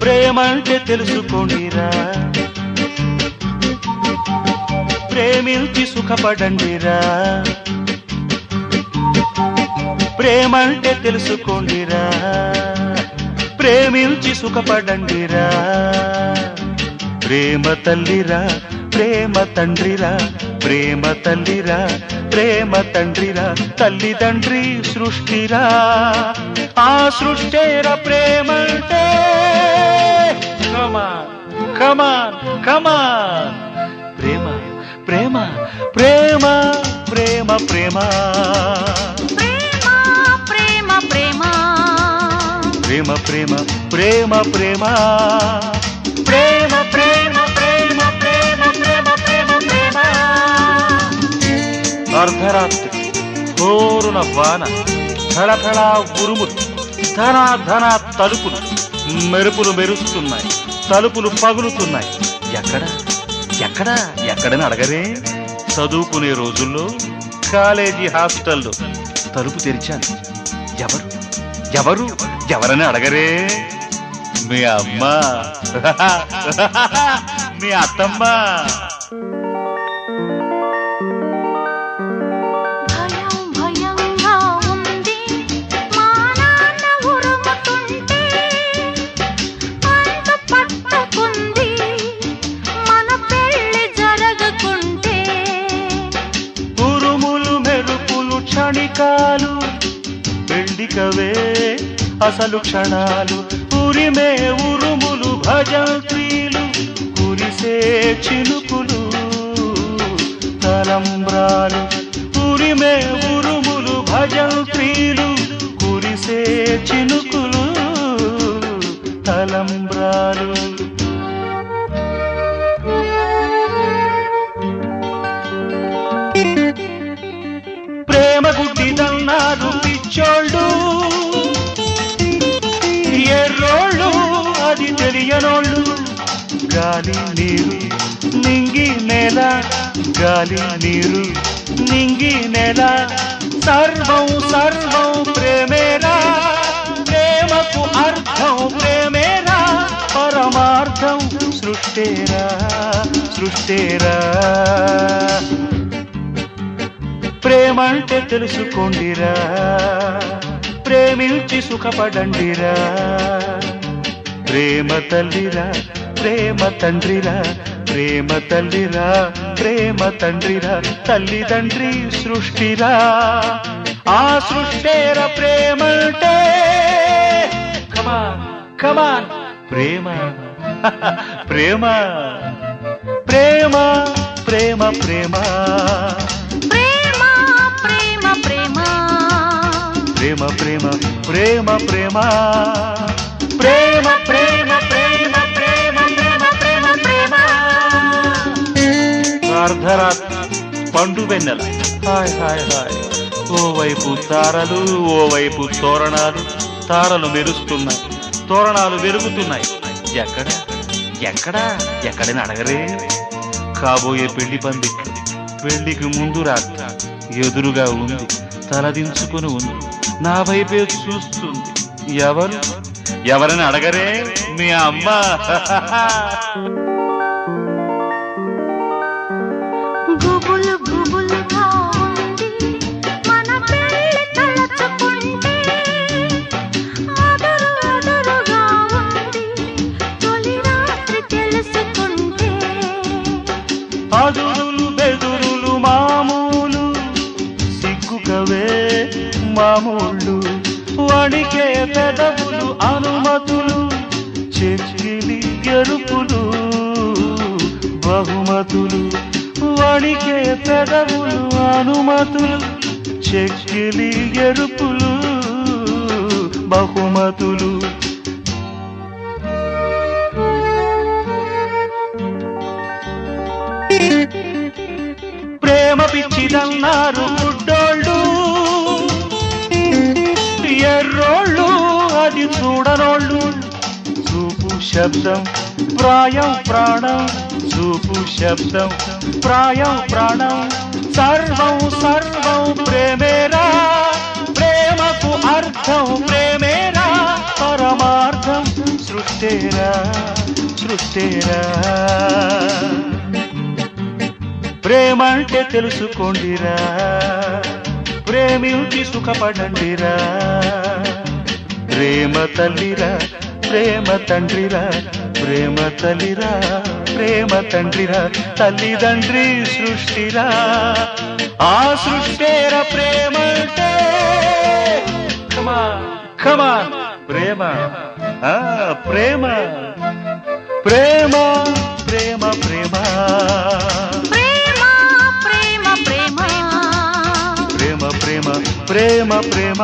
ప్రేమంటే తెలుసుకోండిరా, ప్రేమించి సుఖపడండిరా. ప్రేమంటే తెలుసుకోండిరా, ప్రేమించి సుఖపడండిరా. ప్రేమ తల్లిరా, ప్రేమ తండ్రిరా, ప్రేమ తల్లిరా, ప్రేమ తండ్రిరా. తల్లిదండ్రి సృష్టిరా, ఆ సృష్టేర ప్రేమంటే. కమాన్ కమాన్ కమాన్. ప్రేమ ప్రేమ ప్రేమ ప్రేమ ప్రేమ ప్రేమ ప్రేమ ప్రేమ ప్రేమ ప్రేమ ప్రేమ ప్రేమ ప్రేమ ప్రేమ ప్రేమ ప్రేమ ప్రేమ ప్రేమ. అర్ధరాత్రి హోరున వాన, థళథళ ఉరుములు, ధన ధన తలుపులు, మెరుపులు మెరుస్తున్నాయి, తలుపులు పగులుతున్నాయి. ఎక్కడ ఎక్కడ ఎక్కడని అడగరే. చదువుకునే రోజుల్లో కాలేజీ హాస్టల్లో తలుపు తెరిచాను. ఎవరు ఎవరు ఎవరని అడగరే. మీ అమ్మ, మీ అత్తమ్మ. క్షణికాలు పెళ్లికవే అసలు క్షణాలు. ఉరిమే ఉరుములు భజంత్రీలు, కురిసే చినుకులు తలంబ్రాలు. ఉరిమే ఉరుములు భజంత్రీలు, కురిసే చినుకులు తలంబ్రాలు. ప్రేమ గుడ్డిదన్నారు పిచ్చోళ్ళు, ఎర్రోళ్ళు అది తెలియనోళ్ళు. గాలి నీరు నింగి నేల, గాలి నీరు నింగి నేల. సర్వం సర్వం ప్రేమేరా, ప్రేమకు అర్థం ప్రేమేరా. పరమార్థం సృష్టేరా సృష్టేరా. ప్రేమంటే తెలుసుకోండిరా, ప్రేమించి సుఖపడండిరా. ప్రేమ తల్లిరా, ప్రేమ తండ్రిరా, ప్రేమ తల్లిరా, ప్రేమ తండ్రిరా. తల్లిదండ్రి సృష్టిరా, ఆ సృష్టేర ప్రేమంటే. కమాన్ కమాన్. ప్రేమ ప్రేమ ప్రేమ ప్రేమ ప్రేమ ప్రేమ ప్రేమ ప్రేమ ప్రేమ ప్రేమ ప్రేమ ప్రేమ ప్రేమ ప్రేమ ప్రేమ ప్రేమ. అర్ధరాత్రి పండు వెన్నెల, హాయ్ హాయ్ హాయ్. ఓవైపు తారలు, ఓవైపు తోరణాలు. తారలు మెరుస్తున్నాయి, తోరణాలు వెలుగుతున్నాయి. ఎక్కడ ఎక్కడ ఎక్కడని అడగరే. కాబోయే పెళ్లి పందిట్లు, పెళ్లికి ముందు రాత్రి ఎదురుగా ఉంది, తలదించుకుని ఉంది, నా వైపే చూస్తుంది. ఎవరు ఎవరని అడగరే. మీ అమ్మ. గుబులు గుబులుగా ఉంది మన పెళ్లి తలచుకుంటే, అదరు అదరుగా ఉంది తొలి రాత్రి తెలుసుకుంటే. అదురులు బెదురులు మామూలు, సిగ్గుకవే మామూళ్ళు. వణికే పెదవులు అనుమతులు, చెక్కిలి ఎరుపులు బహుమతులు. వణికే పెదవులు అనుమతులు, చెక్కిలి ఎరుపులు బహుమతులు. ప్రేమ పిచ్చిదన్నారు గుడ్డోళ్ళు, ఎర్రోళ్ళు అది చూడనోళ్ళు. చూపు శబ్దం ప్రాయం ప్రాణం, చూపు శబ్దం ప్రాయం ప్రాణం. సర్వం సర్వం ప్రేమేరా, ప్రేమకు అర్థం ప్రేమేరా. పరమార్థం సృష్టి సృష్టేరా సృష్టేరా ప్రేమంటే తెలుసుకోండిరా ప్రేమించి సుఖపడండిరా ప్రేమ తల్లిరా ప్రేమ తండ్రిరా ప్రేమ తల్లిరా ప్రేమ తండ్రిరా తల్లిదండ్రి సృష్టిరా ఆ సృష్టేర ప్రేమంటే కమా కమా ప్రేమ ప్రేమ ప్రేమ ప్రేమ ప్రేమ ప్రేమ ప్రేమ ప్రేమ ప్రేమ ప్రేమ ప్రేమ ప్రేమ